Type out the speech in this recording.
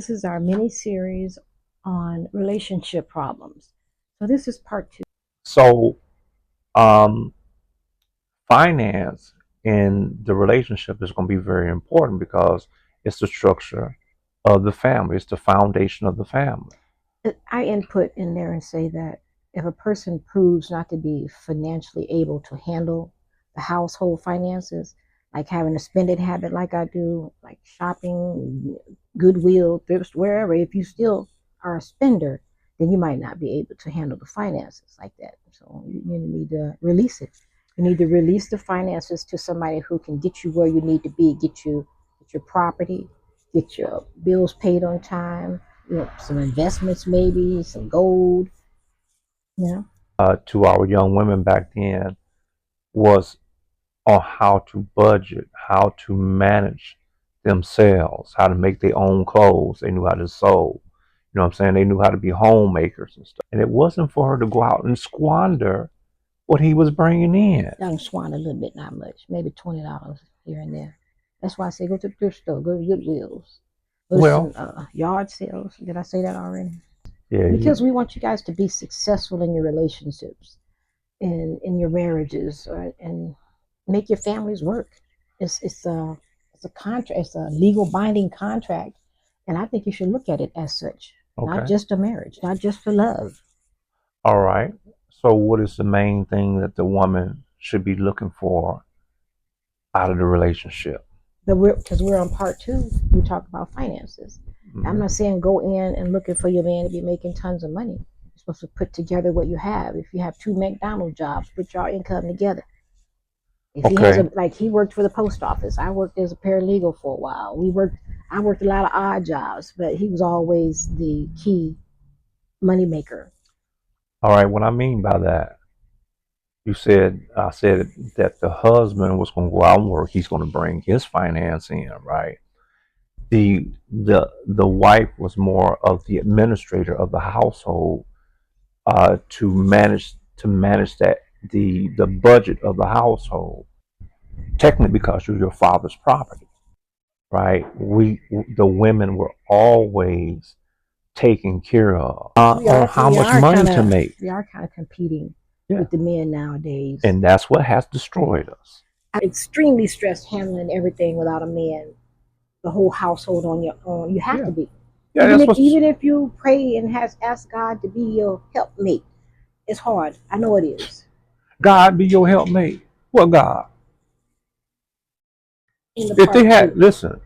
This is our mini series on relationship problems. So this is part two. So, um, finance in the relationship is going to be very important because it's the structure of the family. It's the foundation of the family. I input in there and say that if a person proves not to be financially able to handle the household finances, like having a spending habit like I do, like shopping, Goodwill, thrift, wherever, if you still are a spender, then you might not be able to handle the finances like that. So you need to release it. You need to release the finances to somebody who can get you where you need to be, get your property, get your bills paid on time, some investments, maybe some gold. You know, To our young women back then was on how to budget, how to manage themselves, how to make their own clothes. They knew how to sew. You know what I'm saying? They knew how to be homemakers and stuff. And it wasn't for her to go out and squander what he was bringing in. young swan a little bit, not much, maybe $20 here and there. That's why I say go to the thrift store, go to Goodwills, go to some Well, yard sales. Did I say that already? yeah, Because we want you guys to be successful in your relationships, in your marriages, and make your families work. It's a contract. It's a legal binding contract, and I think you should look at it as such, not okay. just a marriage, not just for love. All right. So, what is the main thing that the woman should be looking for out of the relationship? But we're on part two, we talk about finances. I'm Mhm. not saying go in and looking for your man to be making tons of money. You're supposed to put together what you have. If you have two McDonald's jobs, put your income together. If he has Okay. a, like, he worked for the post office, I worked as a paralegal for a while. I worked a lot of odd jobs, but he was always the key money maker. All right. What I mean by that, I said that the husband was going to go out and work. He's going to bring his finance in, right? The wife was more of the administrator of the household, to manage the budget of the household. Technically, because you're your father's property, right? The women were always taken care of, on how much money to make. We are kind of competing Yeah, with the men nowadays. and that's what has destroyed us. I'm extremely stressed handling everything without a man, the whole household on your own. You have to Yeah, be. yeah, that's what's. Even if you pray and has asked God to be your helpmate, it's hard. I know it is. God be your helpmate. Well, God, In the if they part two. had listen,